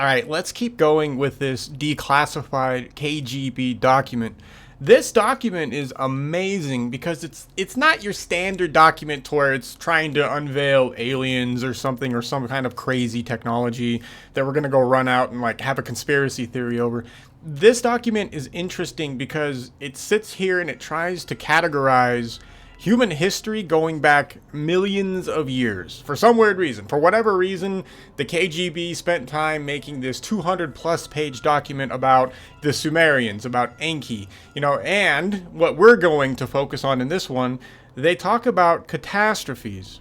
All right, let's keep going with this declassified KGB document. This document is amazing because it's not your standard document to where it's trying to unveil aliens or something or some kind of crazy technology that we're going to go run out and like have a conspiracy theory over. This document is interesting because it sits here and it tries to categorize human history going back millions of years. For some weird reason, for whatever reason, the KGB spent time making this 200 plus page document about the Sumerians, about Enki, and what we're going to focus on in this one, they talk about catastrophes.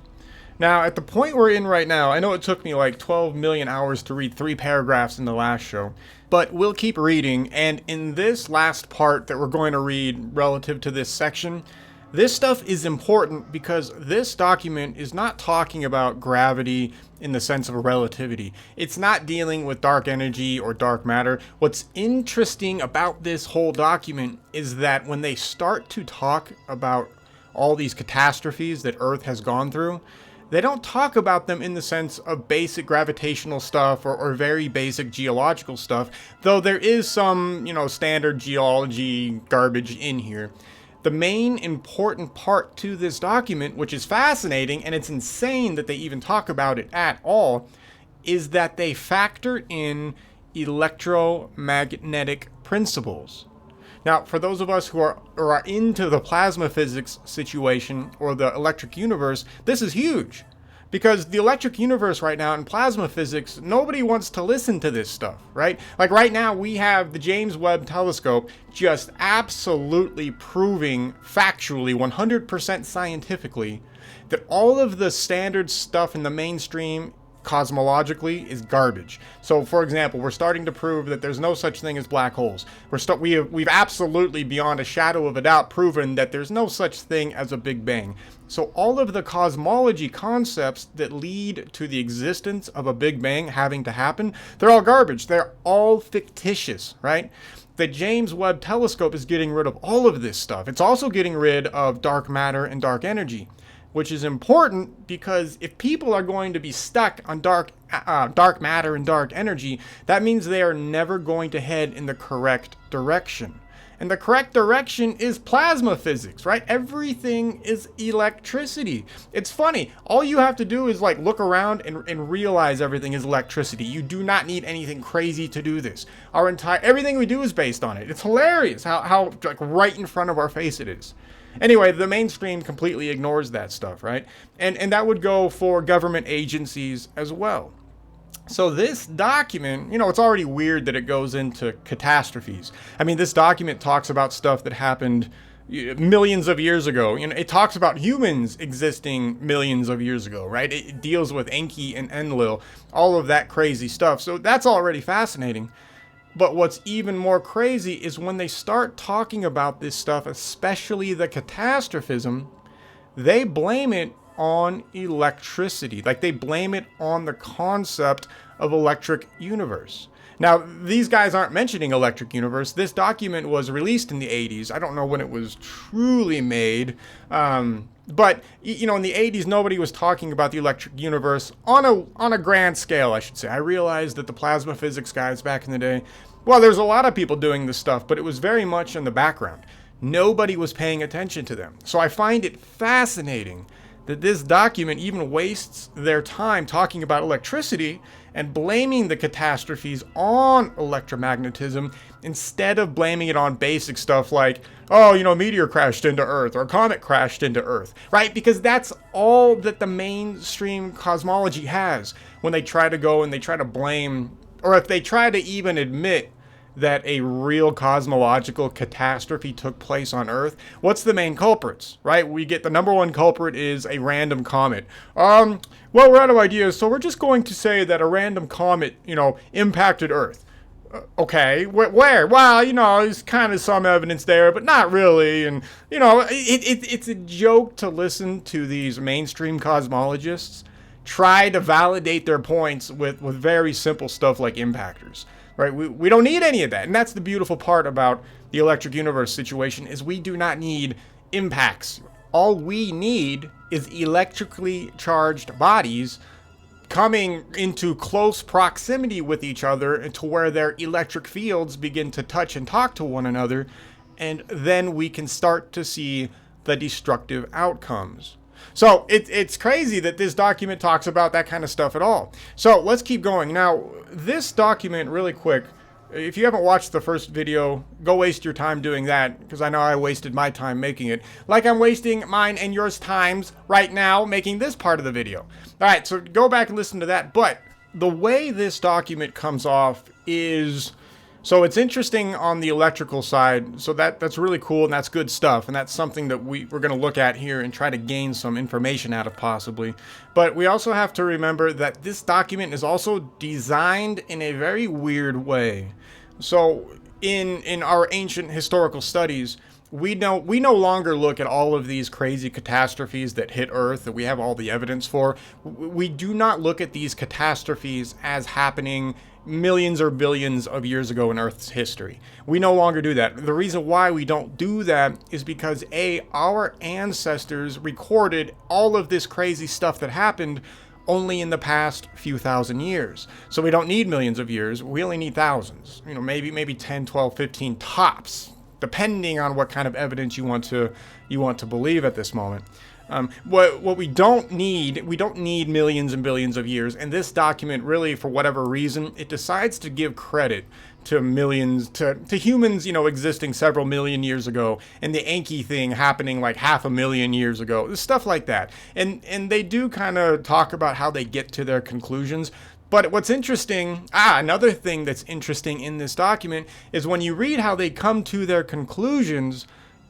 Now, at the point we're in right now, I know it took me like 12 million hours to read 3 paragraphs in the last show, but we'll keep reading, and in this last part that we're going to read relative to this section, this stuff is important because this document is not talking about gravity in the sense of relativity. It's not dealing with dark energy or dark matter. What's interesting about this whole document is that when they start to talk about all these catastrophes that Earth has gone through, they don't talk about them in the sense of basic gravitational stuff or very basic geological stuff, though there is some, standard geology garbage in here. The main important part to this document, which is fascinating, and it's insane that they even talk about it at all, is that they factor in electromagnetic principles. Now, for those of us who are into the plasma physics situation or the electric universe, this is huge. Because the electric universe right now in plasma physics, nobody wants to listen to this stuff, right? Like right now we have the James Webb telescope just absolutely proving factually, 100% scientifically, that all of the standard stuff in the mainstream cosmologically is garbage. So for example, we're starting to prove that there's no such thing as black holes. We've absolutely beyond a shadow of a doubt proven that there's no such thing as a Big Bang. So all of the cosmology concepts that lead to the existence of a Big Bang having to happen, they're all garbage. They're all fictitious, right? The James Webb telescope is getting rid of all of this stuff. It's also getting rid of dark matter and dark energy, which is important because if people are going to be stuck on dark matter and dark energy, that means they are never going to head in the correct direction. And the correct direction is plasma physics, right? Everything is electricity. It's funny. All you have to do is like look around and realize everything is electricity. You do not need anything crazy to do this. Everything we do is based on it. It's hilarious how like right in front of our face it is. Anyway, the mainstream completely ignores that stuff, right? And that would go for government agencies as well. So this document, it's already weird that it goes into catastrophes. I mean, this document talks about stuff that happened millions of years ago. It talks about humans existing millions of years ago, right? It deals with Enki and Enlil, all of that crazy stuff. So that's already fascinating. But what's even more crazy is when they start talking about this stuff, especially the catastrophism, they blame it on electricity. Like they blame it on the concept of electric universe. Now, these guys aren't mentioning electric universe. This document was released in the 80s. I don't know when it was truly made. But, in the 80s, nobody was talking about the electric universe on a grand scale, I should say. I realized that the plasma physics guys back in the day, well, there's a lot of people doing this stuff, but it was very much in the background. Nobody was paying attention to them. So I find it fascinating that this document even wastes their time talking about electricity and blaming the catastrophes on electromagnetism instead of blaming it on basic stuff like, a meteor crashed into Earth or a comet crashed into Earth, right? Because that's all that the mainstream cosmology has when they try to go and they try to blame, or if they try to even admit that a real cosmological catastrophe took place on Earth. What's the main culprits, right? We get the number one culprit is a random comet. Well, we're out of ideas, so we're just going to say that a random comet, impacted Earth. Okay, where? Well, there's kind of some evidence there, but not really. And, it's a joke to listen to these mainstream cosmologists try to validate their points with very simple stuff like impactors. Right? We don't need any of that. And that's the beautiful part about the electric universe situation is we do not need impacts. All we need is electrically charged bodies coming into close proximity with each other to where their electric fields begin to touch and talk to one another, and then we can start to see the destructive outcomes. So it's crazy that this document talks about that kind of stuff at all. So let's keep going. Now, this document, really quick, if you haven't watched the first video, go waste your time doing that, because I know I wasted my time making it. Like I'm wasting mine and yours times right now making this part of the video. All right, so go back and listen to that. But the way this document comes off is... So it's interesting on the electrical side, so that's really cool and that's good stuff, and that's something that we're going to look at here and try to gain some information out of possibly. But we also have to remember that this document is also designed in a very weird way. So in our ancient historical studies, we no longer look at all of these crazy catastrophes that hit Earth that we have all the evidence for. We do not look at these catastrophes as happening millions or billions of years ago in Earth's history. We no longer do that. The reason why we don't do that is because our ancestors recorded all of this crazy stuff that happened only in the past few thousand years. So we don't need millions of years. We only need thousands. Maybe 10, 12, 15 tops, depending on what kind of evidence you want to believe at this moment. What we don't need millions and billions of years, and this document really, for whatever reason, it decides to give credit to millions, to humans, existing several million years ago, and the Enki thing happening like 500,000 years ago, stuff like that. And they do kind of talk about how they get to their conclusions. But what's interesting, another thing that's interesting in this document is when you read how they come to their conclusions,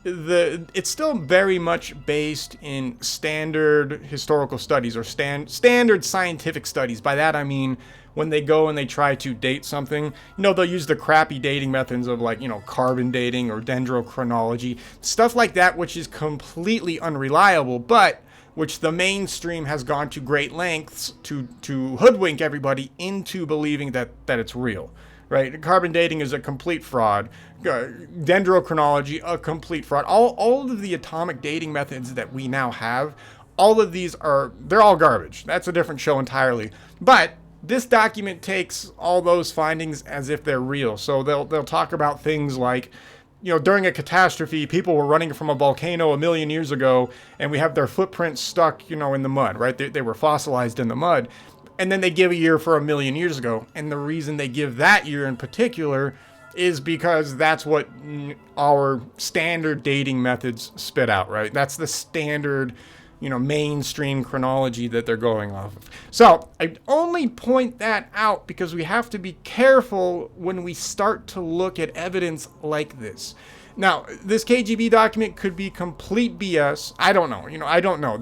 it's still very much based in standard historical studies or standard scientific studies. By that I mean when they go and they try to date something, they'll use the crappy dating methods of carbon dating or dendrochronology, stuff like that, which is completely unreliable, but which the mainstream has gone to great lengths to hoodwink everybody into believing that it's real. Right? Carbon dating is a complete fraud. Dendrochronology, a complete fraud. All of the atomic dating methods that we now have, all of these they're all garbage. That's a different show entirely. But this document takes all those findings as if they're real. So they'll talk about things like, during a catastrophe, people were running from a volcano 1 million years ago, and we have their footprints stuck, in the mud, right? They were fossilized in the mud. And then they give a year for 1 million years ago. And the reason they give that year in particular is because that's what our standard dating methods spit out, right? That's the standard, mainstream chronology that they're going off of. So I only point that out because we have to be careful when we start to look at evidence like this. Now, this KGB document could be complete BS. I don't know. I don't know.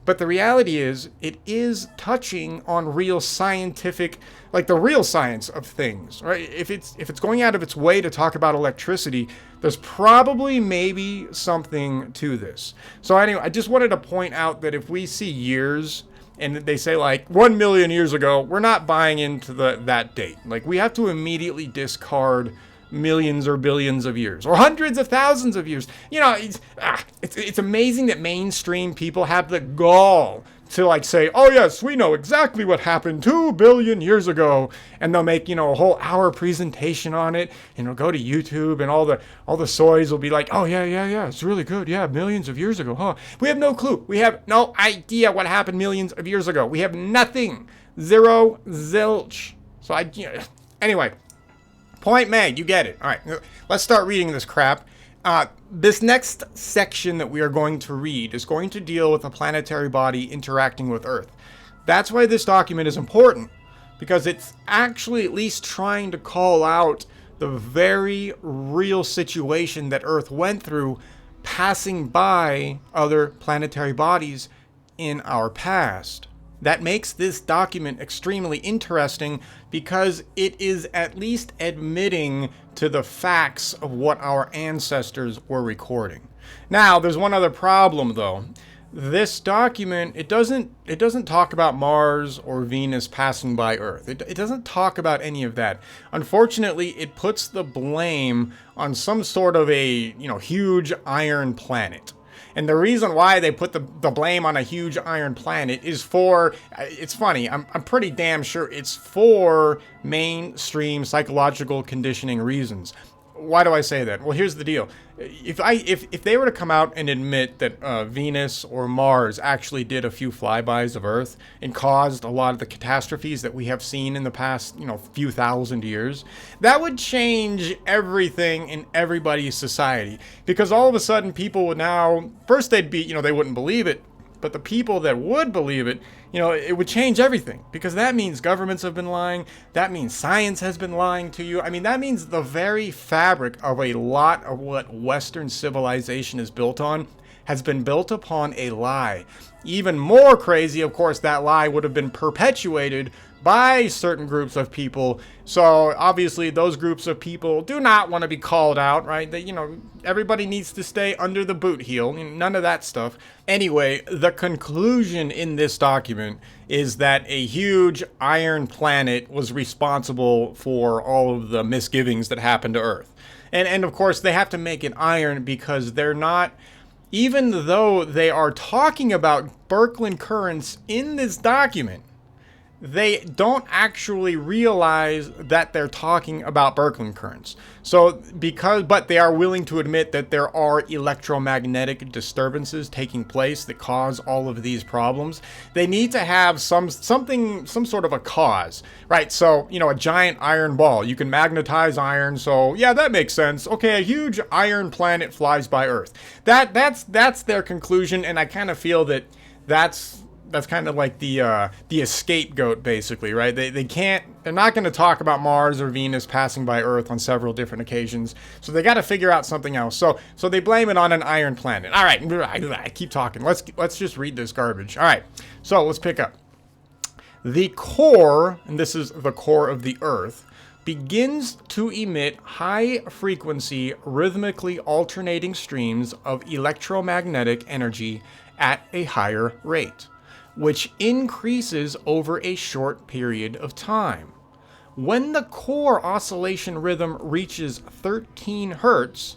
But the reality is, it is touching on real scientific, like the real science of things, right? If it's going out of its way to talk about electricity, there's probably maybe something to this. So anyway, I just wanted to point out that if we see years and they say 1 million years ago, we're not buying into that date. We have to immediately discard millions or billions of years or hundreds of thousands of years. It's amazing that mainstream people have the gall to say, oh yes, we know exactly what happened 2 billion years ago, and they'll make a whole hour presentation on it, and it'll go to YouTube, and all the soys will be like, oh yeah, it's really good, yeah, millions of years ago, huh? We have no clue. We have no idea what happened millions of years ago. We have nothing. Zero, zilch. So anyway. Point made, you get it. All right, let's start reading this crap. This next section that we are going to read is going to deal with a planetary body interacting with Earth. That's why this document is important, because it's actually at least trying to call out the very real situation that Earth went through passing by other planetary bodies in our past. That makes this document extremely interesting because it is at least admitting to the facts of what our ancestors were recording. Now, there's one other problem though. This document, it doesn't talk about Mars or Venus passing by Earth. It doesn't talk about any of that. Unfortunately, it puts the blame on some sort of a, huge iron planet. And the reason why they put the blame on a huge iron planet is for, it's funny, I'm pretty damn sure it's for mainstream psychological conditioning reasons. Why do I say that? Well, here's the deal. If they were to come out and admit that Venus or Mars actually did a few flybys of Earth and caused a lot of the catastrophes that we have seen in the past, few thousand years, that would change everything in everybody's society. Because all of a sudden people would now, first they'd be, they wouldn't believe it. But the people that would believe it, it would change everything, because that means governments have been lying. That means science has been lying to you. I mean, that means the very fabric of a lot of what Western civilization is built on has been built upon a lie. Even more crazy, of course, that lie would have been perpetuated by certain groups of people. So obviously those groups of people do not want to be called out, right? Everybody needs to stay under the boot heel. None of that stuff. Anyway, the conclusion in this document is that a huge iron planet was responsible for all of the misgivings that happened to Earth. And of course they have to make it iron because they're not, even though they are talking about Birkeland currents in this document, they don't actually realize that they're talking about Birkeland currents. But they are willing to admit that there are electromagnetic disturbances taking place that cause all of these problems. They need to have some sort of a cause, right? So, a giant iron ball, you can magnetize iron. So yeah, that makes sense. Okay, a huge iron planet flies by Earth. That's their conclusion. And I kind of feel that that's kind of like the scapegoat, basically, right? They're not going to talk about Mars or Venus passing by Earth on several different occasions, so they got to figure out something else. So they blame it on an iron planet. All right, I keep talking. Let's just read this garbage. All right, so let's pick up. The core, and this is the core of the Earth, begins to emit high-frequency, rhythmically alternating streams of electromagnetic energy at a higher rate, which increases over a short period of time. When the core oscillation rhythm reaches 13 hertz,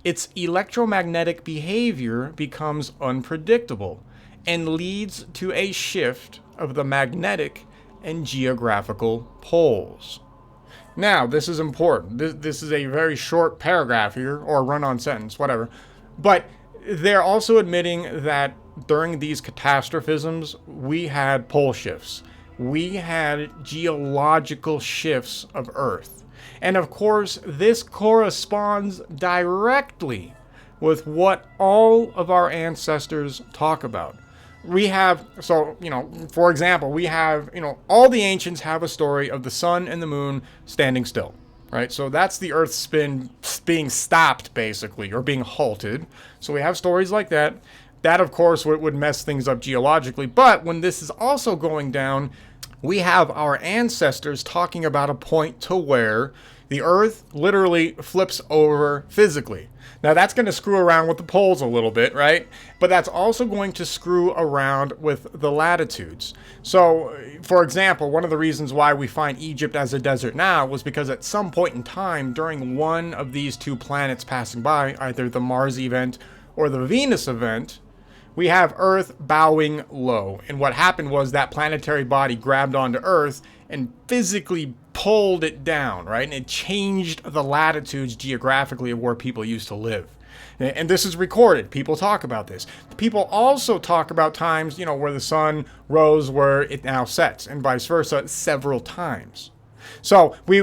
its electromagnetic behavior becomes unpredictable and leads to a shift of the magnetic and geographical poles. Now, this is important. This is a very short paragraph here, or run-on sentence, whatever. But they're also admitting that during these catastrophisms, we had pole shifts. We had geological shifts of Earth. And of course, this corresponds directly with what all of our ancestors talk about. We have, for example, we have, all the ancients have a story of the sun and the moon standing still. Right, so that's the Earth's spin being stopped, basically, or being halted. So we have stories like that. That, of course, would mess things up geologically. But when this is also going down, we have our ancestors talking about a point to where the Earth literally flips over physically. Now, that's going to screw around with the poles a little bit, right? But that's also going to screw around with the latitudes. So, for example, one of the reasons why we find Egypt as a desert now was because at some point in time during one of these two planets passing by, either the Mars event or the Venus event, we have Earth bowing low. And what happened was that planetary body grabbed onto Earth and physically pulled it down, right? And it changed the latitudes geographically of where people used to live. And this is recorded. People talk about this. People also talk about times, where the sun rose where it now sets, and vice versa several times. So we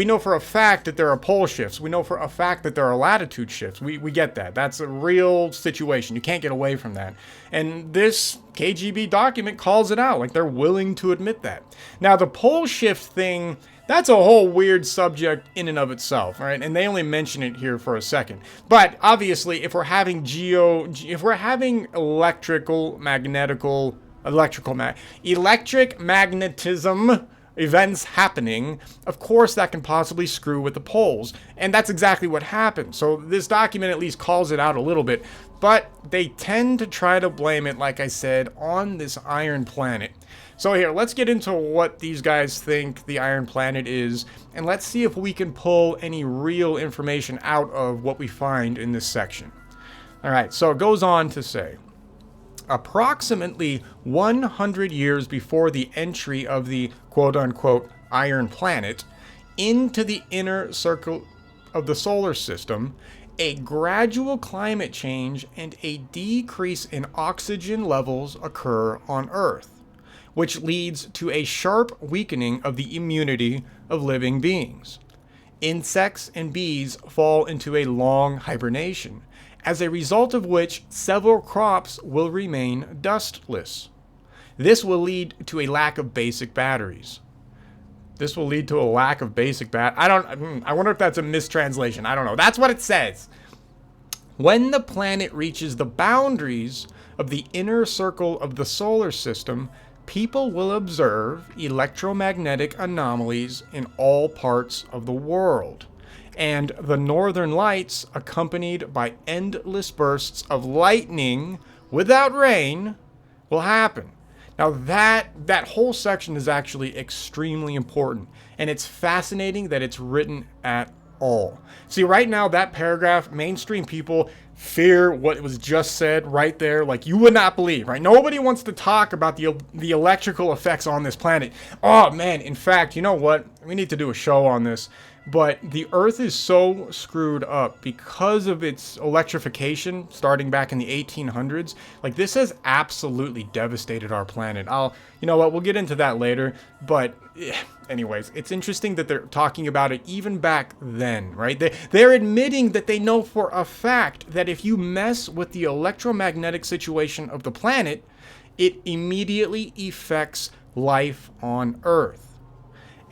know for a fact that there are pole shifts. We know for a fact that there are latitude shifts. We get that. That's a real situation. You can't get away from that. And this KGB document calls it out. Like, they're willing to admit that. Now, the pole shift thing, that's a whole weird subject in and of itself, right? And they only mention it here for a second. But obviously, if we're having electric magnetism events happening, of course that can possibly screw with the poles. And that's exactly what happened. So this document at least calls it out a little bit, but they tend to try to blame it, like I said, on this iron planet. So here, let's get into what these guys think the iron planet is, and let's see if we can pull any real information out of what we find in this section. All right, so it goes on to say, approximately 100 years before the entry of the quote-unquote iron planet into the inner circle of the solar system, a gradual climate change and a decrease in oxygen levels occur on Earth, which leads to a sharp weakening of the immunity of living beings. Insects and bees fall into a long hibernation, as a result of which several crops will remain dustless. This will lead to a lack of basic batteries. This will lead to a lack of basic I wonder if that's a mistranslation. I don't know. That's what it says. When the planet reaches the boundaries of the inner circle of the solar system, people will observe electromagnetic anomalies in all parts of the world, and the northern lights, accompanied by endless bursts of lightning without rain, will happen. Now that whole section is actually extremely important, and it's fascinating that it's written at all. See, right now, that paragraph, mainstream people fear what was just said right there, like you would not believe, right? Nobody wants to talk about the electrical effects on this planet. Oh man, in fact, you know what? We need to do a show on this. But the Earth is so screwed up because of its electrification starting back in the 1800s. Like, this has absolutely devastated our planet. You know what, we'll get into that later. But anyways, it's interesting that they're talking about it even back then, right? They're admitting that they know for a fact that if you mess with the electromagnetic situation of the planet, it immediately affects life on Earth.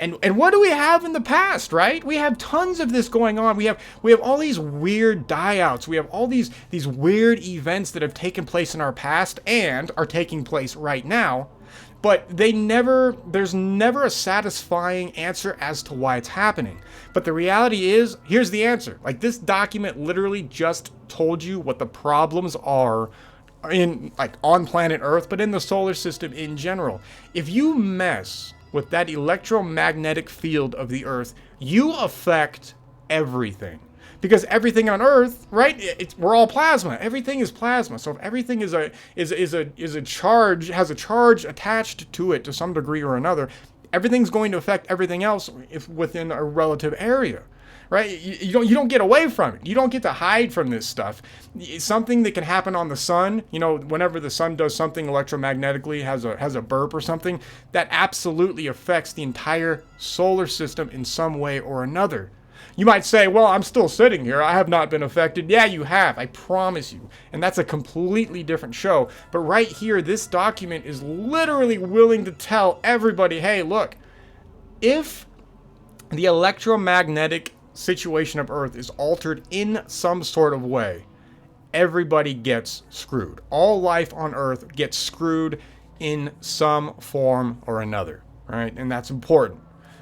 And what do we have in the past, right? We have tons of this going on. We have all these weird die-outs. We have all these weird events that have taken place in our past and are taking place right now. But there's never a satisfying answer as to why it's happening. But the reality is, here's the answer. Like, this document literally just told you what the problems are on planet Earth, but in the solar system in general. If you mess with that electromagnetic field of the Earth, you affect everything. Because everything on Earth, right? We're all plasma. Everything is plasma. So if everything is a charge, has a charge attached to it to some degree or another, everything's going to affect everything else if within a relative area. Right? You don't get away from it. You don't get to hide from this stuff. It's something that can happen on the sun, whenever the sun does something electromagnetically, has a burp or something, that absolutely affects the entire solar system in some way or another. You might say, well, I'm still sitting here. I have not been affected. Yeah, you have. I promise you. And that's a completely different show. But right here, this document is literally willing to tell everybody, hey, look, if the electromagnetic situation of Earth is altered in some sort of way, everybody gets screwed. All life on Earth gets screwed in some form or another, right? And that's important.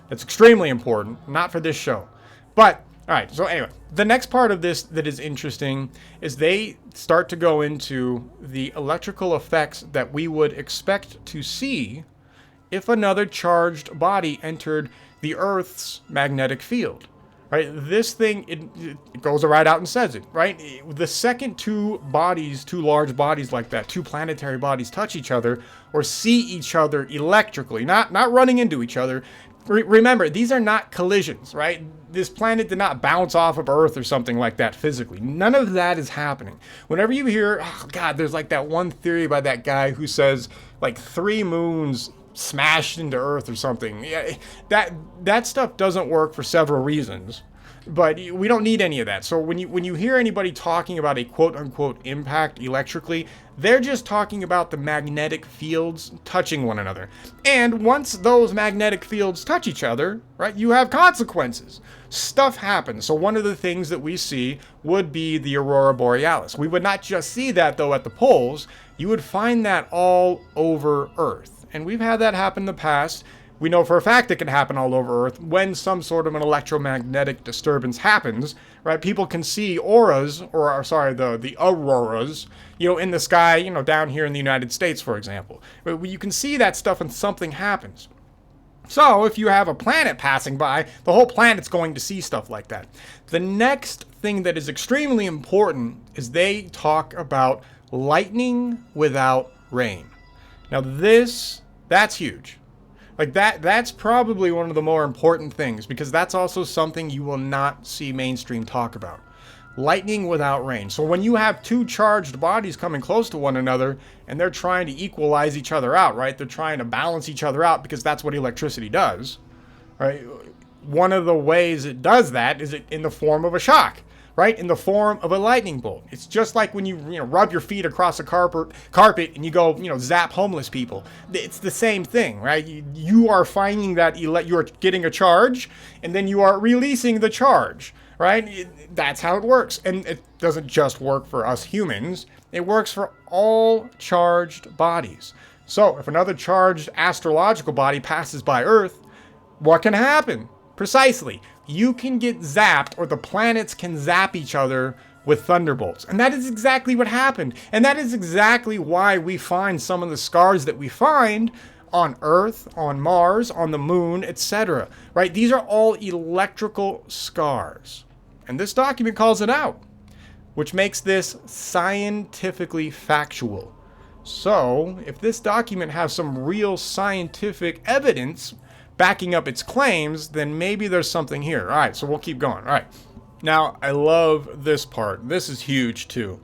That's extremely important, not for this show. But, all right, so anyway, the next part of this that is interesting is they start to go into the electrical effects that we would expect to see if another charged body entered the Earth's magnetic field. Right, this thing, it goes right out and says it, right? The second two large bodies like that, two planetary bodies touch each other or see each other electrically, not running into each other. Remember, these are not collisions, right? This planet did not bounce off of Earth or something like that physically. None of that is happening. Whenever you hear, oh God, there's like that one theory by that guy who says like 3 moons smashed into Earth or something. Yeah, that stuff doesn't work for several reasons, but we don't need any of that. So when you hear anybody talking about a quote-unquote impact electrically, they're just talking about the magnetic fields touching one another. And once those magnetic fields touch each other, right, you have consequences. Stuff happens. So one of the things that we see would be the aurora borealis. We would not just see that, though, at the poles. You would find that all over Earth. And we've had that happen in the past. We know for a fact it can happen all over Earth when some sort of an electromagnetic disturbance happens, right? People can see auras, the auroras, in the sky, down here in the United States, for example. You can see that stuff when something happens. So if you have a planet passing by, the whole planet's going to see stuff like that. The next thing that is extremely important is they talk about lightning without rain. Now that's huge. Like that's probably one of the more important things, because that's also something you will not see mainstream talk about. Lightning without rain. So when you have two charged bodies coming close to one another and they're trying to equalize each other out, right? They're trying to balance each other out, because that's what electricity does, right? One of the ways it does that is in the form of a shock, right? In the form of a lightning bolt. It's just like when you rub your feet across a carpet and you go, zap homeless people. It's the same thing, right? You are finding that you're getting a charge, and then you are releasing the charge. Right? That's how it works. And it doesn't just work for us humans. It works for all charged bodies. So if another charged astrological body passes by Earth, what can happen? Precisely. You can get zapped, or the planets can zap each other with thunderbolts. And that is exactly what happened. And that is exactly why we find some of the scars that we find on Earth, on Mars, on the moon, etc. Right? These are all electrical scars. And this document calls it out, which makes this scientifically factual. So, if this document has some real scientific evidence backing up its claims, then maybe there's something here. All right, so we'll keep going. All right. Now, I love this part. This is huge too.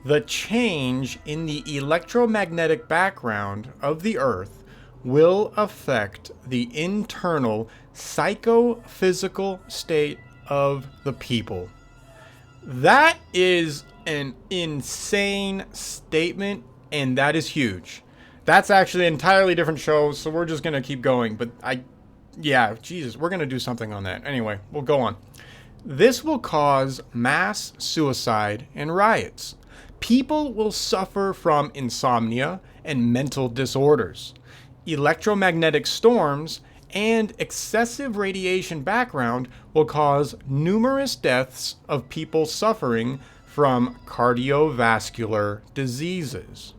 The change in the electromagnetic background of the Earth will affect the internal psychophysical state of the people. That is an insane statement, and that is huge. That's actually an entirely different show, so we're just gonna keep going. But Jesus, we're gonna do something on that. Anyway, we'll go on. This will cause mass suicide and riots. People will suffer from insomnia and mental disorders. Electromagnetic storms and excessive radiation background will cause numerous deaths of people suffering from cardiovascular diseases.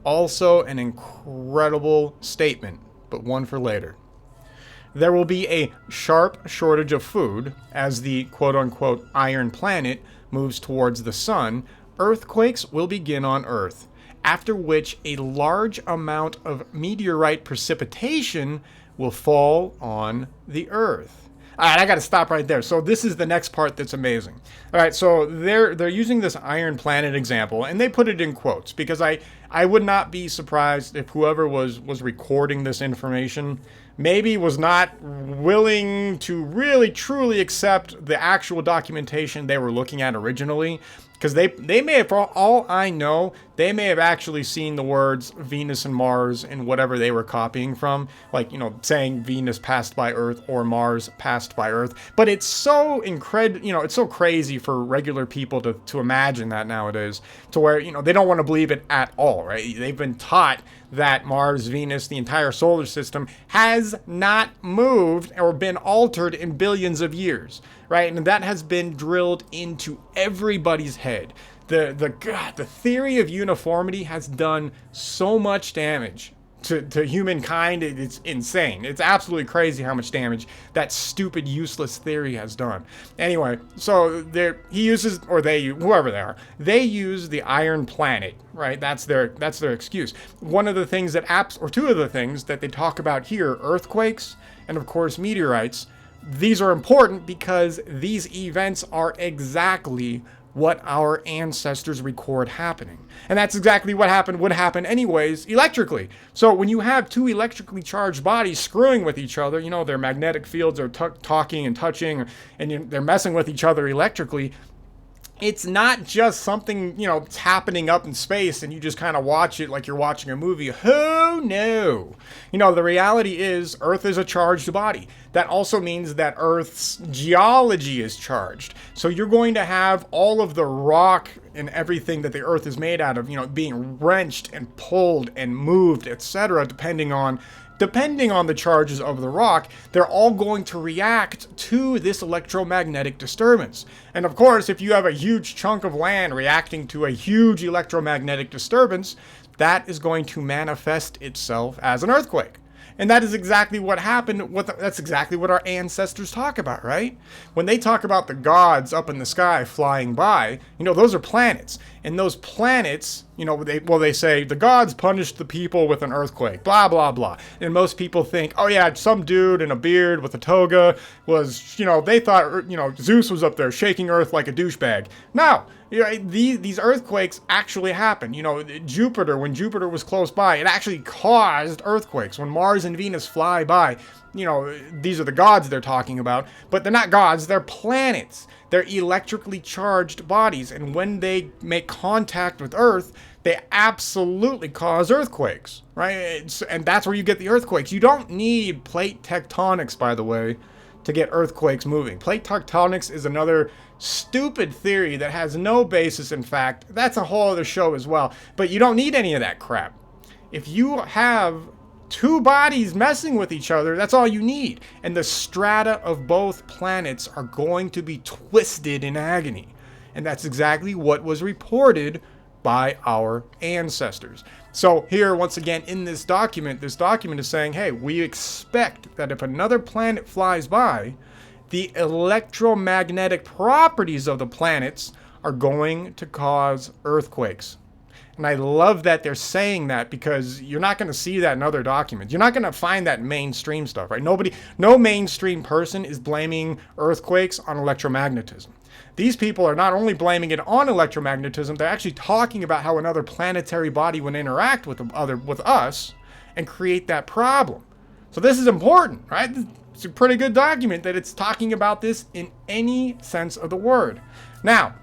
Also an incredible statement, but one for later. There will be a sharp shortage of food as the quote-unquote iron planet moves towards the sun. Earthquakes will begin on Earth, after which a large amount of meteorite precipitation will fall on the Earth. All right, I got to stop right there. So this is the next part that's amazing. All right, so they're using this iron planet example, and they put it in quotes, because I would not be surprised if whoever was recording this information maybe was not willing to really truly accept the actual documentation they were looking at originally. Because they may have, for all I know, they may have actually seen the words Venus and Mars in whatever they were copying from. Like, saying Venus passed by Earth or Mars passed by Earth. But it's so it's so crazy for regular people to imagine that nowadays. To where, they don't want to believe it at all, right? They've been taught that Mars, Venus, the entire solar system has not moved or been altered in billions of years, right? And that has been drilled into everybody's head. The theory of uniformity has done so much damage to humankind. It's insane. It's absolutely crazy how much damage that stupid, useless theory has done. Anyway, so whoever they are, they use the iron planet, right? That's their excuse. One of the things two of the things that they talk about here, earthquakes and of course meteorites. These are important because these events are exactly what our ancestors record happening. And that's exactly what would happen anyways electrically. So when you have two electrically charged bodies screwing with each other, their magnetic fields are talking and touching, and they're messing with each other electrically. It's not just something, it's happening up in space and you just kind of watch it like you're watching a movie. Oh, no. The reality is Earth is a charged body. That also means that Earth's geology is charged. So you're going to have all of the rock and everything that the Earth is made out of, being wrenched and pulled and moved, etc., depending on the charges of the rock. They're all going to react to this electromagnetic disturbance. And of course, if you have a huge chunk of land reacting to a huge electromagnetic disturbance, that is going to manifest itself as an earthquake. And that is exactly what happened. That's exactly what our ancestors talk about, right? When they talk about the gods up in the sky flying by, those are planets. And those planets, they say the gods punished the people with an earthquake, blah, blah, blah. And most people think, oh yeah, some dude in a beard with a toga was, they thought, Zeus was up there shaking Earth like a douchebag. No. These earthquakes actually happen. Jupiter, when Jupiter was close by, it actually caused earthquakes. When Mars and Venus fly by, these are the gods they're talking about, but they're not gods, they're planets. They're electrically charged bodies, and when they make contact with Earth, they absolutely cause earthquakes, right? And that's where you get the earthquakes. You don't need plate tectonics, by the way, to get earthquakes moving. Plate tectonics is another stupid theory that has no basis in fact. That's a whole other show as well. But you don't need any of that crap. If you have two bodies messing with each other, that's all you need. And the strata of both planets are going to be twisted in agony. And that's exactly what was reported by our ancestors. So here, once again, in this document is saying, hey, we expect that if another planet flies by, the electromagnetic properties of the planets are going to cause earthquakes. And I love that they're saying that, because you're not going to see that in other documents. You're not going to find that mainstream stuff, right? No mainstream person is blaming earthquakes on electromagnetism. These people are not only blaming it on electromagnetism, they're actually talking about how another planetary body would interact with us and create that problem. So this is important, right? It's a pretty good document that it's talking about this in any sense of the word. Now,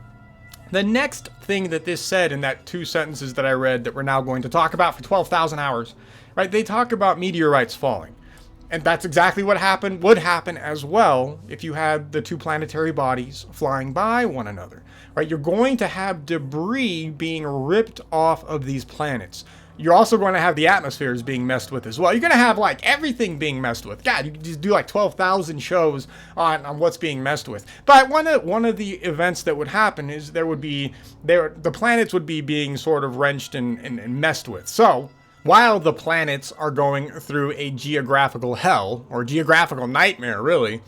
the next thing that this said in that 2 sentences that I read that we're now going to talk about for 12,000 hours, right? They talk about meteorites falling. And that's exactly what would happen as well if you had the two planetary bodies flying by one another, right? You're going to have debris being ripped off of these planets. You're also going to have the atmospheres being messed with as well. You're going to have like everything being messed with. God, you could just do like 12,000 shows on what's being messed with. But one of the events that would happen is the planets would be being sort of wrenched and messed with. So while the planets are going through a geographical hell, or geographical nightmare really,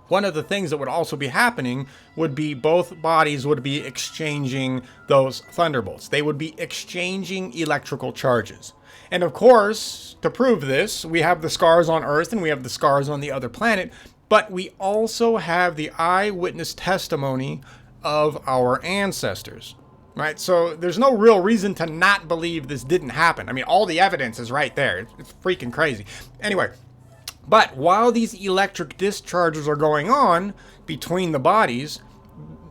one of the things that would also be happening would be both bodies would be exchanging those thunderbolts. They would be exchanging electrical charges. And of course, to prove this, we have the scars on Earth and we have the scars on the other planet, but we also have the eyewitness testimony of our ancestors. Right? So there's no real reason to not believe this didn't happen. I mean, all the evidence is right there. It's freaking crazy. Anyway, but while these electric discharges are going on between the bodies,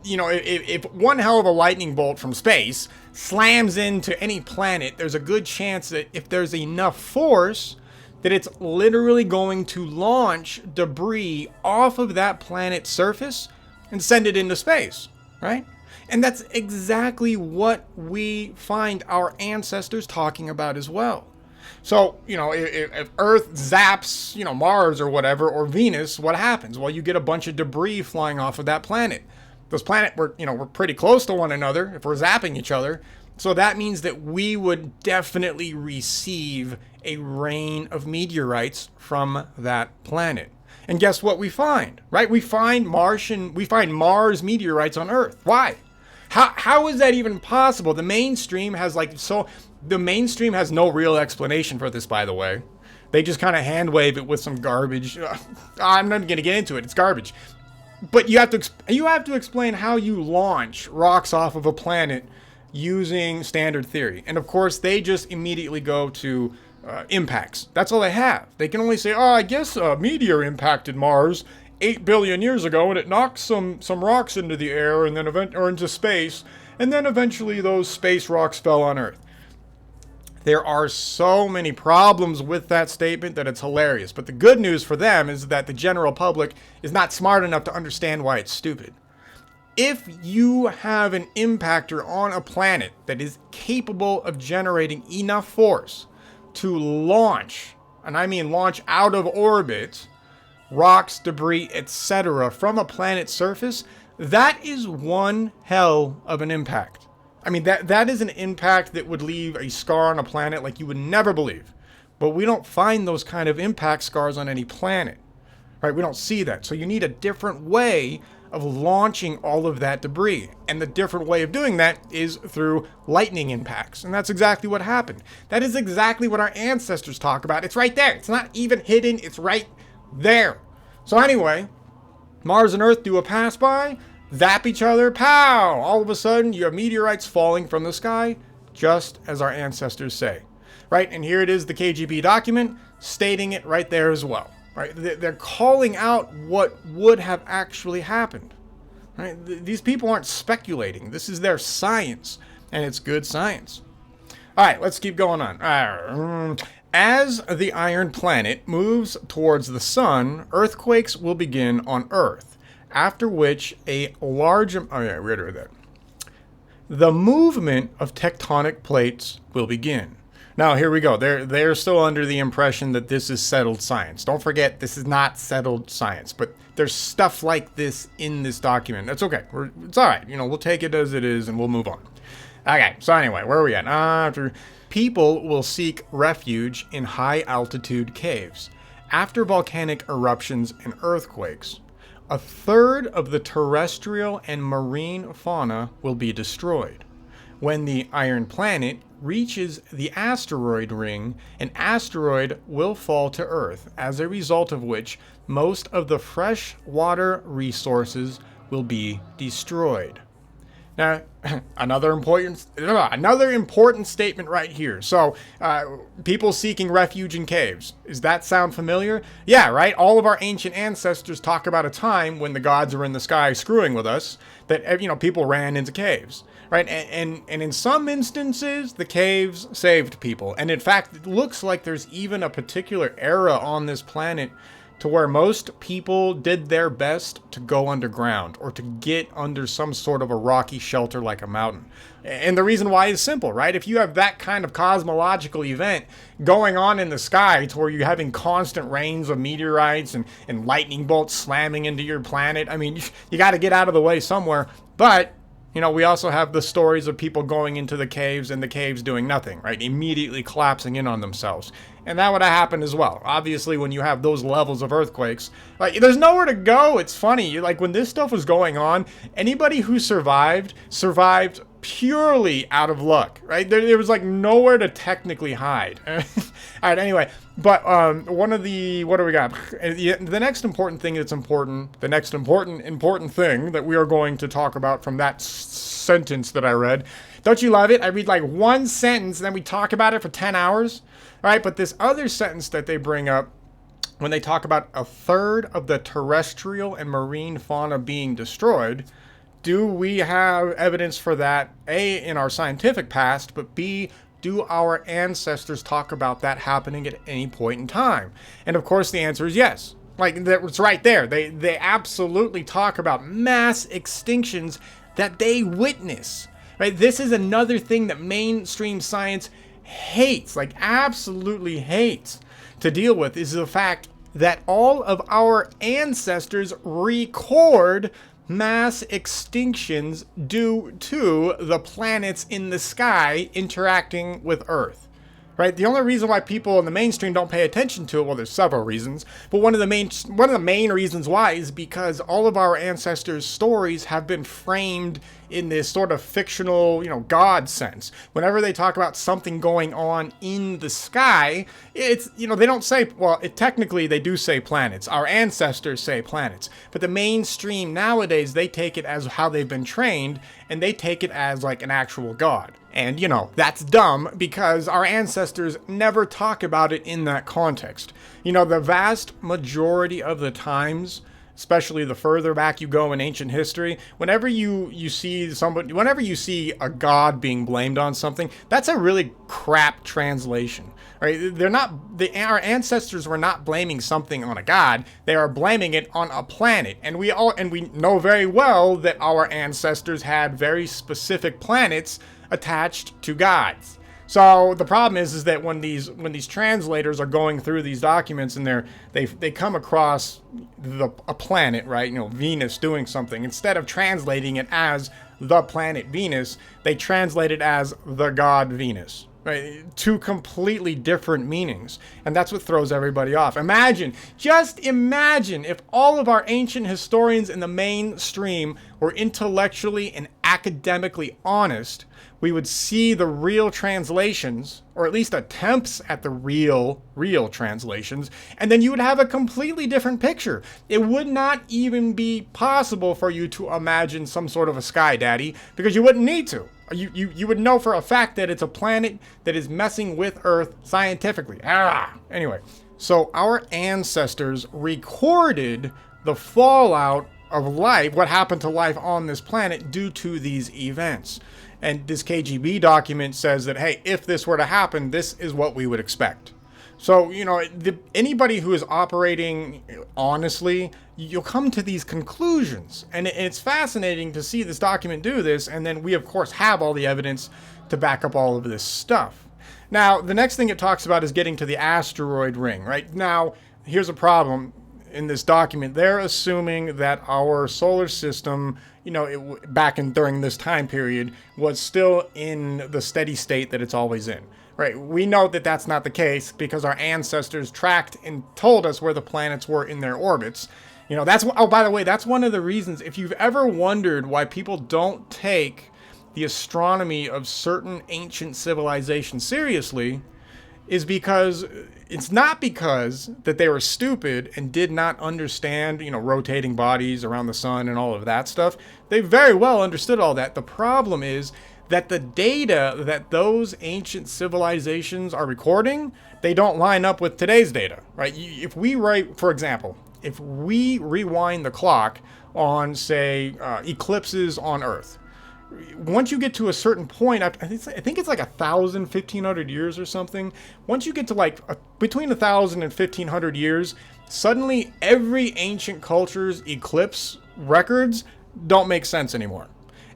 if one hell of a lightning bolt from space slams into any planet, there's a good chance that if there's enough force, that it's literally going to launch debris off of that planet's surface and send it into space, right? And that's exactly what we find our ancestors talking about as well. So, if Earth zaps, Mars or whatever, or Venus, what happens? Well, you get a bunch of debris flying off of that planet. Those planets, we're pretty close to one another if we're zapping each other. So that means that we would definitely receive a rain of meteorites from that planet. And guess what we find, right? We find Mars meteorites on Earth. Why? How is that even possible? The mainstream has no real explanation for this, by the way. They just kind of hand wave it with some garbage. I'm not going to get into it. It's garbage. But you have to explain how you launch rocks off of a planet using standard theory. And of course, they just immediately go to impacts. That's all they have. They can only say, I guess a meteor impacted Mars 8 billion years ago, and it knocked some rocks into the air and then into space, and then eventually those space rocks fell on Earth. There are so many problems with that statement that it's hilarious. But the good news for them is that the general public is not smart enough to understand why it's stupid. If you have an impactor on a planet that is capable of generating enough force to launch, and I mean launch out of orbit, rocks, debris, etc. from a planet's surface, that is one hell of an impact. I mean, that is an impact that would leave a scar on a planet like you would never believe. but we don't find those kind of impact scars on any planet, right? We don't see that. So you need a different way of launching all of that debris. And the different way of doing that is through lightning impacts. And that's exactly what happened. That is exactly what our ancestors talk about. It's right there. It's not even hidden. It's right there. So anyway, Mars and Earth do a pass by, zap each other, pow! All of a sudden, you have meteorites falling from the sky, just as our ancestors say. Right? And here it is, the KGB document, stating it right there as well. Right? They're calling out what would have actually happened. Right? These people aren't speculating. This is their science, and it's good science. All right, let's keep going on. As the iron planet moves towards the sun, earthquakes will begin on Earth, after which a large... Oh yeah, we read that. The movement of tectonic plates will begin. Now, here we go. They're still under the impression that this is settled science. Don't forget, this is not settled science, but there's stuff like this in this document. That's okay. It's all right. We'll take it as it is and we'll move on. Okay, so anyway, where are we at? People will seek refuge in high-altitude caves. After volcanic eruptions and earthquakes, a third of the terrestrial and marine fauna will be destroyed. When the iron planet reaches the asteroid ring, an asteroid will fall to Earth, as a result of which most of the freshwater resources will be destroyed. Now, another important statement right here. So, people seeking refuge in caves. Does that sound familiar? Yeah, right? All of our ancient ancestors talk about a time when the gods are in the sky screwing with us, that, people ran into caves. Right, and in some instances, the caves saved people. And in fact, it looks like there's even a particular era on this planet to where most people did their best to go underground or to get under some sort of a rocky shelter like a mountain. And the reason why is simple, right? If you have that kind of cosmological event going on in the sky to where you're having constant rains of meteorites and lightning bolts slamming into your planet, I mean, you got to get out of the way somewhere. But we also have the stories of people going into the caves and the caves doing nothing, right? Immediately collapsing in on themselves. And that would have happened as well. Obviously, when you have those levels of earthquakes, there's nowhere to go. It's funny. When this stuff was going on, anybody who survived purely out of luck, right? There was nowhere to technically hide. All right, anyway. But what do we got? The next important thing that's important, the next important thing that we are going to talk about from that sentence that I read. Don't you love it? I read one sentence and then we talk about it for 10 hours. All right, but this other sentence that they bring up when they talk about a third of the terrestrial and marine fauna being destroyed, do we have evidence for that, A, in our scientific past, but B, do our ancestors talk about that happening at any point in time? And of course the answer is yes. It's right there. They absolutely talk about mass extinctions that they witness. Right? This is another thing that mainstream science hates, absolutely hates to deal with, is the fact that all of our ancestors record mass extinctions due to the planets in the sky interacting with Earth. Right? The only reason why people in the mainstream don't pay attention to it, well, there's several reasons, but one of the main reasons why is because all of our ancestors' stories have been framed in this sort of fictional, God sense. Whenever they talk about something going on in the sky, it's, they don't say, technically they do say planets. Our ancestors say planets. But the mainstream nowadays, they take it as how they've been trained, and they take it as an actual God. And, that's dumb because our ancestors never talk about it in that context. The vast majority of the times, especially the further back you go in ancient history, whenever you see a god being blamed on something, that's a really crap translation. Right? Our ancestors were not blaming something on a god. They are blaming it on a planet. And we know very well that our ancestors had very specific planets attached to gods. So the problem is that when these translators are going through these documents and they come across a planet, right? Venus doing something, instead of translating it as the planet Venus, they translate it as the god Venus. Right? Two completely different meanings. And that's what throws everybody off. Just imagine if all of our ancient historians in the mainstream were intellectually and academically honest, we would see the real translations, or at least attempts at the real translations, and then you would have a completely different picture. It would not even be possible for you to imagine some sort of a sky daddy, because you wouldn't need to. You would know for a fact that it's a planet that is messing with Earth scientifically. Anyway, so our ancestors recorded the fallout of life, what happened to life on this planet due to these events. And this KGB document says that, hey, if this were to happen, this is what we would expect. So, anybody who is operating honestly, you'll come to these conclusions. And it's fascinating to see this document do this. And then we, of course, have all the evidence to back up all of this stuff. Now, the next thing it talks about is getting to the asteroid ring, right? Now, here's a problem. In this document, they're assuming that our solar system, during this time period, was still in the steady state that it's always in. Right? We know that that's not the case because our ancestors tracked and told us where the planets were in their orbits. By the way, that's one of the reasons, if you've ever wondered why people don't take the astronomy of certain ancient civilizations seriously, is because it's not because that they were stupid and did not understand, rotating bodies around the sun and all of that stuff. They very well understood all that. The problem is that the data that those ancient civilizations are recording, they don't line up with today's data, right? For example, if we rewind the clock on, say, eclipses on Earth, once you get to a certain point, I think it's like 1,000, 1,500 years or something. Once you get to between 1,000 and 1,500 years, suddenly every ancient culture's eclipse records don't make sense anymore.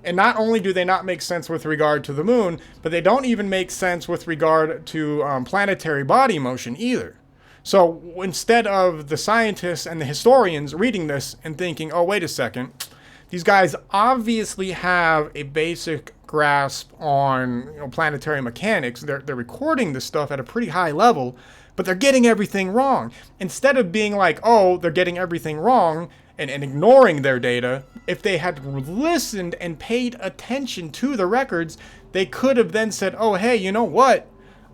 And not only do they not make sense with regard to the moon, but they don't even make sense with regard to planetary body motion either. So instead of the scientists and the historians reading this and thinking, oh, wait a second, these guys obviously have a basic grasp on planetary mechanics. They're recording this stuff at a pretty high level, but they're getting everything wrong. Instead of being like, oh, they're getting everything wrong and ignoring their data, if they had listened and paid attention to the records, they could have then said, oh, hey, you know what?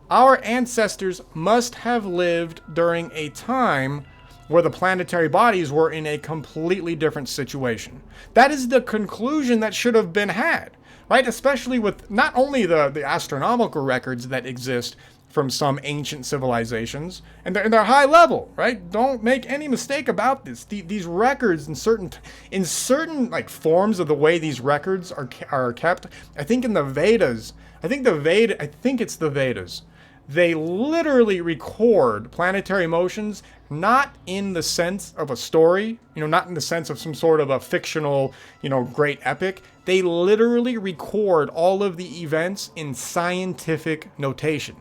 Our ancestors must have lived during a time where the planetary bodies were in a completely different situation. That is the conclusion that should have been had, right? Especially with not only the astronomical records that exist from some ancient civilizations, and they're high level, right? Don't make any mistake about this. These records in certain like forms of the way these records are kept. I think in the Vedas, I think it's the Vedas. They literally record planetary motions not in the sense of a story, not in the sense of some sort of a fictional, great epic. They literally record all of the events in scientific notation.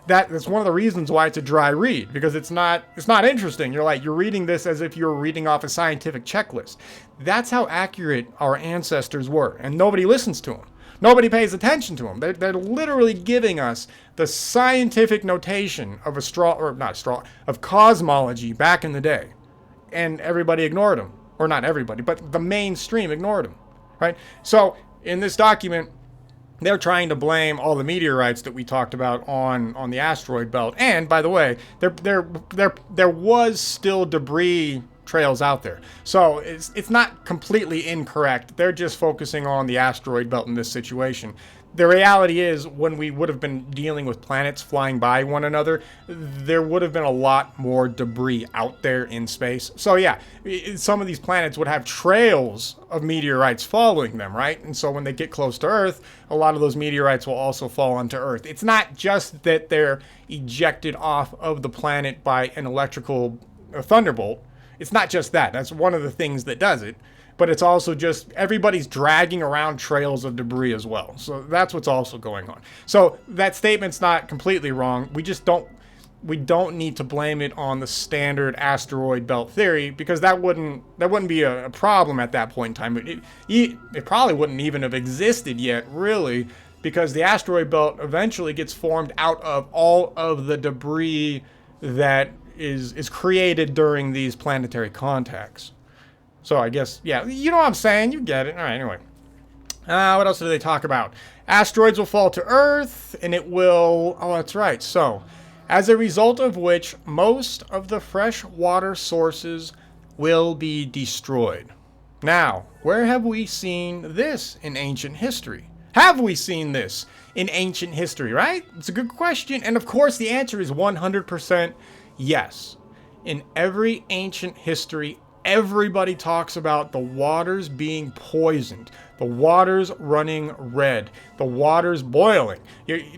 That's one of the reasons why it's a dry read, because it's not interesting. You're reading this as if you're reading off a scientific checklist. That's how accurate our ancestors were, and nobody listens to them. Nobody pays attention to them. They're literally giving us the scientific notation of of cosmology back in the day, and everybody ignored them, or not everybody, but the mainstream ignored them, right? So in this document, they're trying to blame all the meteorites that we talked about on the asteroid belt. And by the way, there was still debris trails out there. So it's not completely incorrect. They're just focusing on the asteroid belt in this situation. The reality is, when we would have been dealing with planets flying by one another, there would have been a lot more debris out there in space. So yeah, some of these planets would have trails of meteorites following them, right? And so when they get close to Earth, a lot of those meteorites will also fall onto Earth. It's not just that they're ejected off of the planet by an electrical thunderbolt. It's not just that. That's one of the things that does it. But it's also just everybody's dragging around trails of debris as well. So that's what's also going on. So that statement's not completely wrong. We don't need to blame it on the standard asteroid belt theory, because that wouldn't be a problem at that point in time. It probably wouldn't even have existed yet, really, because the asteroid belt eventually gets formed out of all of the debris that is created during these planetary contacts. So I guess, yeah, you know what I'm saying. You get it. All right, anyway. What else do they talk about? Asteroids will fall to Earth, and it will... Oh, that's right. So, as a result of which, most of the fresh water sources will be destroyed. Now, where have we seen this in ancient history? Have we seen this in ancient history, right? It's a good question. And of course, the answer is 100% yes. In every ancient history, everybody talks about the waters being poisoned, the waters running red, the waters boiling.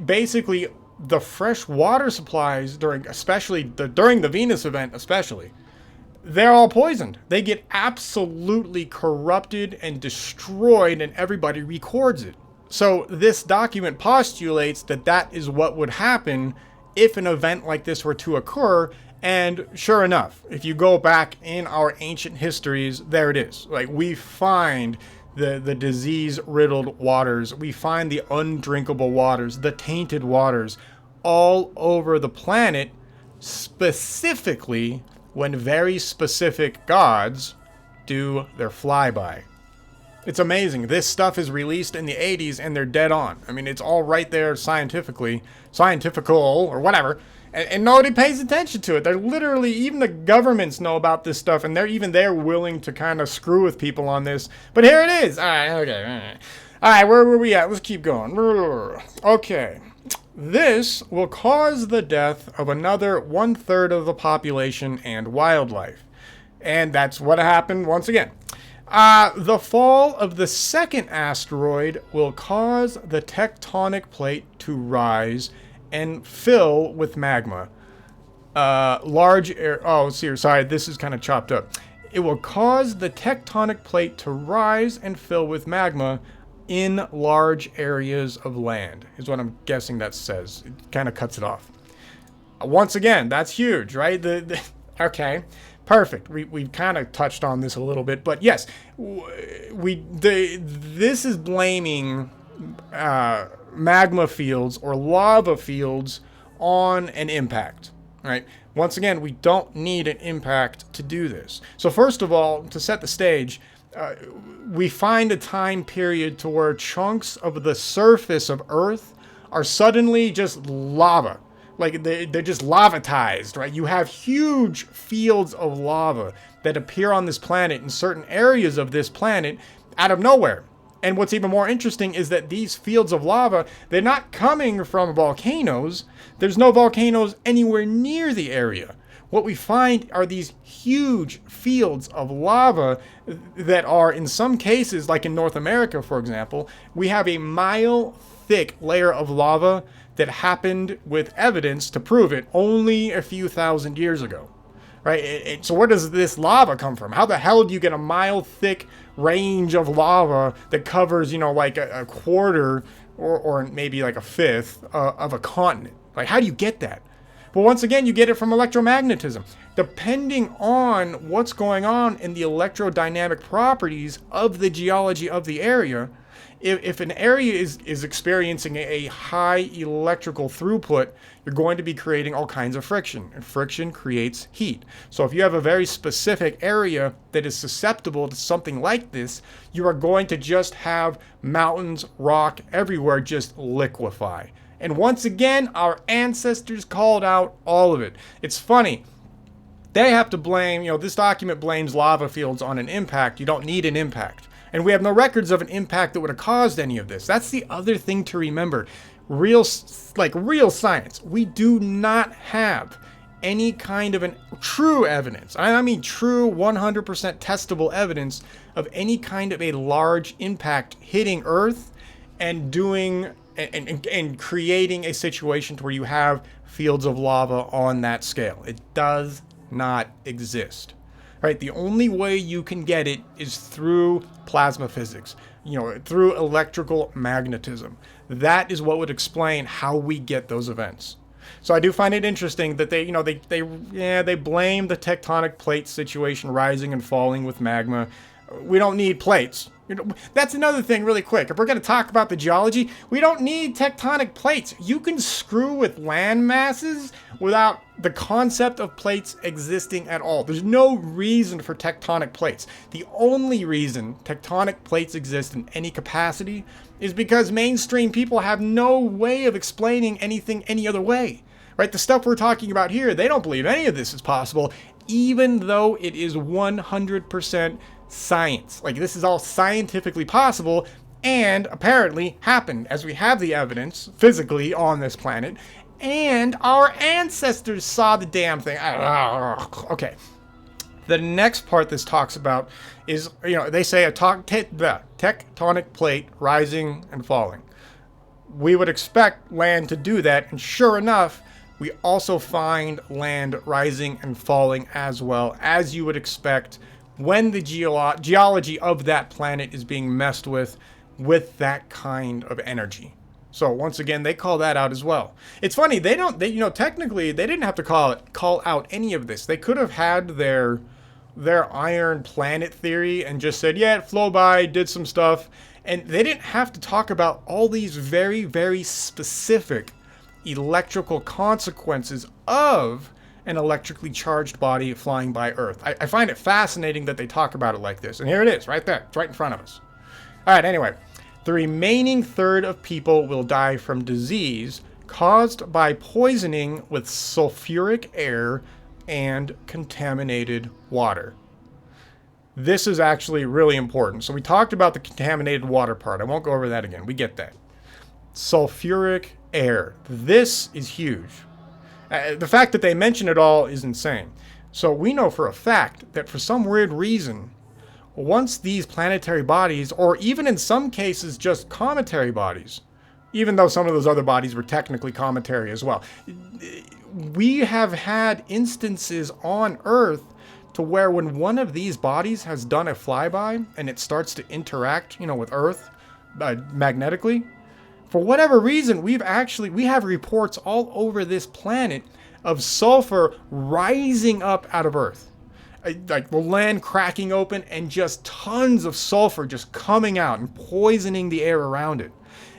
Basically, the fresh water supplies during the Venus event especially, they're all poisoned. They get absolutely corrupted and destroyed, and everybody records it. So this document postulates that that is what would happen if an event like this were to occur. And sure enough, if you go back in our ancient histories, there it is. Like, we find the disease-riddled waters. We find the undrinkable waters, the tainted waters, all over the planet, specifically when very specific gods do their flyby. It's amazing. This stuff is released in the 80s and they're dead on. I mean, it's all right there scientifical, or whatever. And nobody pays attention to it. They're literally, even the governments know about this stuff, and they're willing to kind of screw with people on this. But here it is. All right, okay. All right, where were we at? Let's keep going. Okay. This will cause the death of another 1/3 of the population and wildlife. And that's what happened once again. The fall of the second asteroid will cause the tectonic plate to rise and fill with magma. Sorry, this is kind of chopped up. It will cause the tectonic plate to rise and fill with magma in large areas of land, is what I'm guessing that says. It kind of cuts it off. Once again, that's huge, right? Okay, perfect. We've kind of touched on this a little bit, but yes, this is blaming magma fields or lava fields on an impact, right? Once again, we don't need an impact to do this. So first of all, to set the stage, we find a time period to where chunks of the surface of Earth are suddenly just lava. Like, they're just lavatized, right? You have huge fields of lava that appear on this planet in certain areas of this planet out of nowhere. And what's even more interesting is that these fields of lava, they're not coming from volcanoes. There's no volcanoes anywhere near the area. What we find are these huge fields of lava that are, in some cases, like in North America, for example, we have a mile-thick layer of lava that happened with evidence to prove it only a few thousand years ago, right? So where does this lava come from? How the hell do you get a mile-thick range of lava that covers, like a quarter or maybe like a fifth of a continent? Like, how do you get that? But once again, you get it from electromagnetism. Depending on what's going on in the electrodynamic properties of the geology of the area, if an area is experiencing a high electrical throughput, you're going to be creating all kinds of friction, and friction creates heat. So if you have a very specific area that is susceptible to something like this, you are going to just have mountains, rock, everywhere just liquefy. And once again, our ancestors called out all of it. It's funny. They have to blame, this document blames lava fields on an impact. You don't need an impact. And we have no records of an impact that would have caused any of this. That's the other thing to remember. Real science. We do not have any kind of true evidence. I mean true 100% testable evidence of any kind of a large impact hitting Earth and doing... And creating a situation where you have fields of lava on that scale. It does not exist. Right? The only way you can get it is through plasma physics, through electrical magnetism. That is what would explain how we get those events. So I do find it interesting that they blame the tectonic plate situation rising and falling with magma. We don't need plates. That's another thing really quick. If we're going to talk about the geology, we don't need tectonic plates. You can screw with land masses without the concept of plates existing at all. There's no reason for tectonic plates. The only reason tectonic plates exist in any capacity is because mainstream people have no way of explaining anything any other way. Right? The stuff we're talking about here, they don't believe any of this is possible, even though it is 100% science. Like, this is all scientifically possible and apparently happened, as we have the evidence physically on this planet, and our ancestors saw the damn thing. Okay. The next part this talks about is, they say the tectonic plate rising and falling. We would expect land to do that, and sure enough, we also find land rising and falling as well, as you would expect when the geology of that planet is being messed with that kind of energy. So once again, they call that out as well. It's funny, technically they didn't have to call out any of this. They could have had their iron planet theory and just said, yeah, it flew by, did some stuff, and they didn't have to talk about all these very, very specific electrical consequences of an electrically charged body flying by Earth. I find it fascinating that they talk about it like this. And here it is, right there. It's right in front of us. All right, anyway. The remaining third of people will die from disease caused by poisoning with sulfuric air and contaminated water. This is actually really important. So we talked about the contaminated water part. I won't go over that again. We get that. Sulfuric air. This is huge. The fact that they mention it all is insane. So we know for a fact that for some weird reason, once these planetary bodies, or even in some cases just cometary bodies, even though some of those other bodies were technically cometary as well, we have had instances on Earth to where when one of these bodies has done a flyby and it starts to interact, with Earth magnetically, for whatever reason, we have reports all over this planet of sulfur rising up out of Earth. Like the land cracking open and just tons of sulfur just coming out and poisoning the air around it.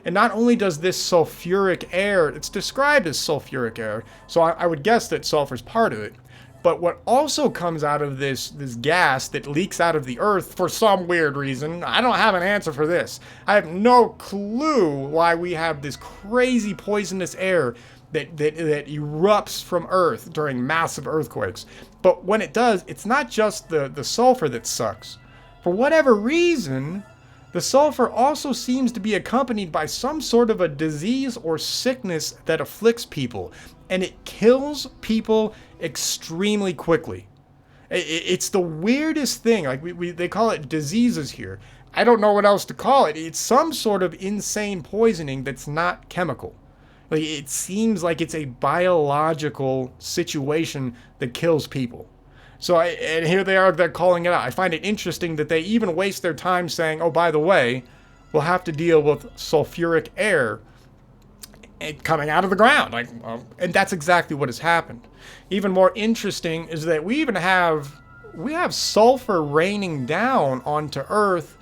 And not only does this sulfuric air, it's described as sulfuric air, so I would guess that sulfur's part of it. But what also comes out of this gas that leaks out of the Earth for some weird reason, I don't have an answer for this. I have no clue why we have this crazy poisonous air that erupts from Earth during massive earthquakes. But when it does, it's not just the sulfur that sucks. For whatever reason, the sulfur also seems to be accompanied by some sort of a disease or sickness that afflicts people. And it kills people extremely quickly. It's the weirdest thing. Like they call it diseases here. I don't know what else to call it. It's some sort of insane poisoning that's not chemical. Like, it seems like it's a biological situation that kills people. So, and here they're calling it out. I find it interesting that they even waste their time saying, oh, by the way, we'll have to deal with sulfuric air coming out of the ground. And that's exactly what has happened. Even more interesting is that we have sulfur raining down onto Earth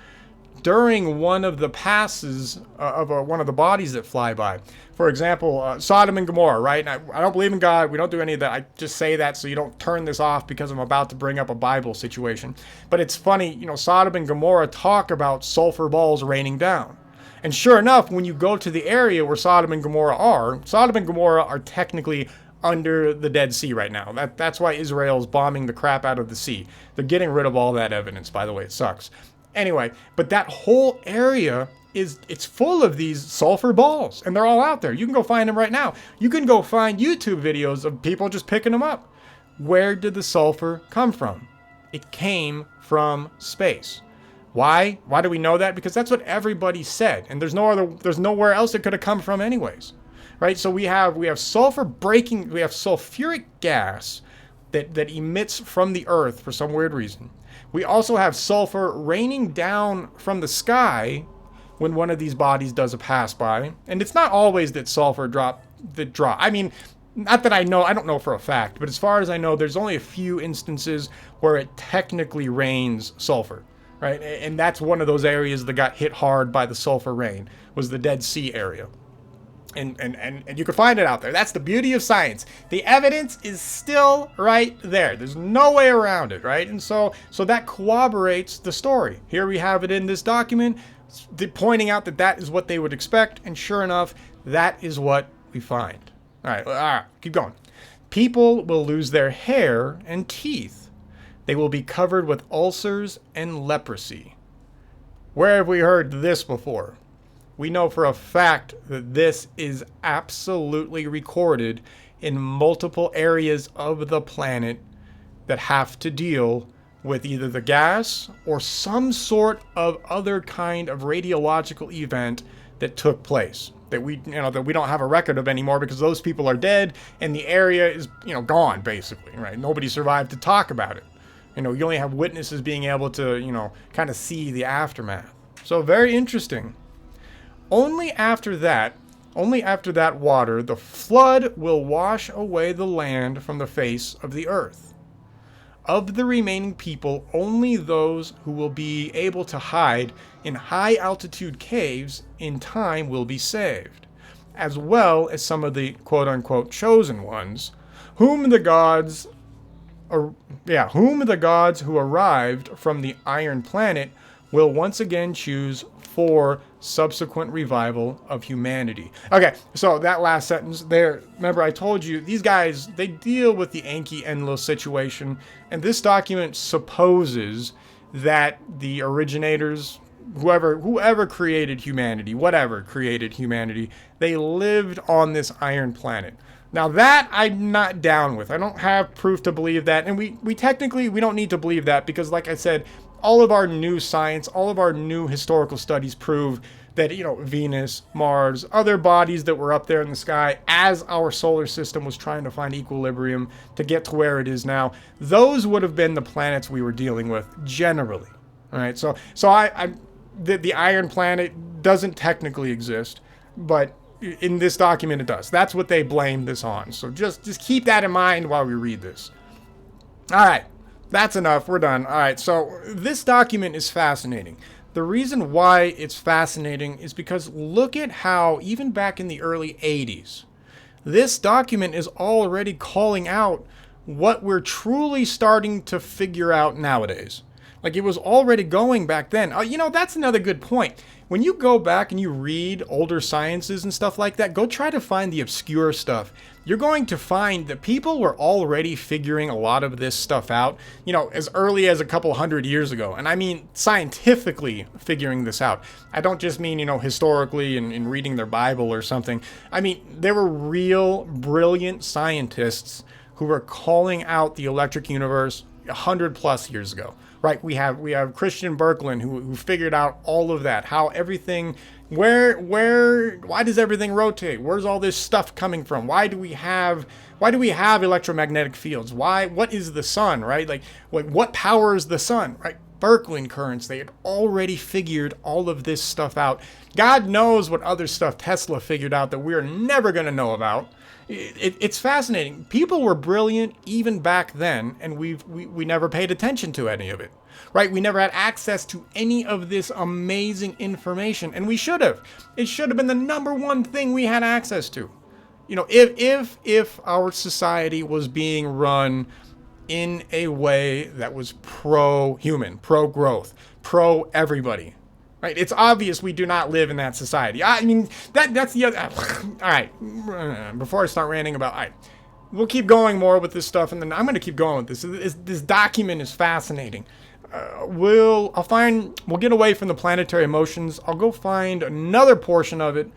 during one of the passes of one of the bodies that fly by. For example, Sodom and Gomorrah, right? And I don't believe in God. We don't do any of that. I just say that so you don't turn this off because I'm about to bring up a Bible situation. But it's funny, Sodom and Gomorrah talk about sulfur balls raining down. And sure enough, when you go to the area where Sodom and Gomorrah are technically under the Dead Sea right now. That's why Israel's bombing the crap out of the sea. They're getting rid of all that evidence, by the way. It sucks. Anyway, but that whole area it's full of these sulfur balls, and they're all out there. You can go find them right now. You can go find YouTube videos of people just picking them up. Where did the sulfur come from? It came from space. Why? Why do we know that? Because that's what everybody said, and there's nowhere else it could have come from anyways. Right? So we have sulfuric gas that emits from the Earth for some weird reason. We also have sulfur raining down from the sky when one of these bodies does a pass by. And it's not always that sulfur drop. I mean, not that I know, I don't know for a fact, but as far as I know, there's only a few instances where it technically rains sulfur. right? And that's one of those areas that got hit hard by the sulfur rain, was the Dead Sea area. And you can find it out there. That's the beauty of science. The evidence is still right there. There's no way around it, right? And so that corroborates the story. Here we have it in this document, pointing out that that is what they would expect, and sure enough, that is what we find. All right, keep going. People will lose their hair and teeth. They will be covered with ulcers and leprosy. Where have we heard this before? We know for a fact that this is absolutely recorded in multiple areas of the planet that have to deal with either the gas or some sort of other kind of radiological event that took place that we don't have a record of anymore, because those people are dead and the area is, gone basically, right? Nobody survived to talk about it. You only have witnesses being able to, kind of see the aftermath. So very interesting. Only after that water, the flood will wash away the land from the face of the earth. Of the remaining people, only those who will be able to hide in high-altitude caves in time will be saved, as well as some of the quote-unquote chosen ones, whom the gods who arrived from the Iron Planet will once again choose for subsequent revival of humanity. Okay, so that last sentence there, remember I told you, these guys, they deal with the Enki-Enlil situation, and this document supposes that the originators, whoever created humanity, whatever created humanity, they lived on this iron planet. Now that I'm not down with. I don't have proof to believe that, and we technically don't need to believe that, because like I said, all of our new science, all of our new historical studies prove that, Venus, Mars, other bodies that were up there in the sky as our solar system was trying to find equilibrium to get to where it is now, those would have been the planets we were dealing with generally. All right, so the Iron Planet doesn't technically exist, but in this document it does. That's what they blame this on. So just keep that in mind while we read this. All right. That's enough. We're done. All right. So this document is fascinating. The reason why it's fascinating is because look at how, even back in the early 80s, this document is already calling out what we're truly starting to figure out nowadays. Like, it was already going back then. That's another good point. When you go back and you read older sciences and stuff like that, go try to find the obscure stuff. You're going to find that people were already figuring a lot of this stuff out, as early as a couple hundred years ago. And I mean scientifically figuring this out. I don't just mean, historically and reading their Bible or something. I mean, there were real brilliant scientists who were calling out the electric universe 100+ years ago. Right, we have Christian Birkeland who figured out all of that. How everything, why does everything rotate? Where's all this stuff coming from? Why do we have electromagnetic fields? What is the sun? Right, like what powers the sun? Right, Birkeland currents. They had already figured all of this stuff out. God knows what other stuff Tesla figured out that we're never going to know about. It's fascinating. People were brilliant even back then, and we never paid attention to any of it, right? We never had access to any of this amazing information, and we should have. It should have been the number one thing we had access to. If our society was being run in a way that was pro-human, pro-growth, pro-everybody. Right? It's obvious we do not live in that society. I mean, that's the other... All right. Before I start ranting about... All right. We'll keep going more with this stuff, and then I'm going to keep going with this. This document is fascinating. We'll get away from the planetary emotions. I'll go find another portion of it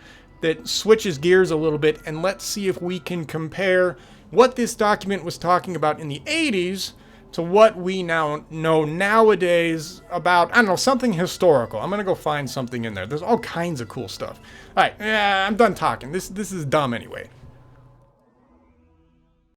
that switches gears a little bit, and let's see if we can compare what this document was talking about in the 80s to what we now know nowadays about, something historical. I'm going to go find something in there. There's all kinds of cool stuff. All right, I'm done talking. This is dumb anyway.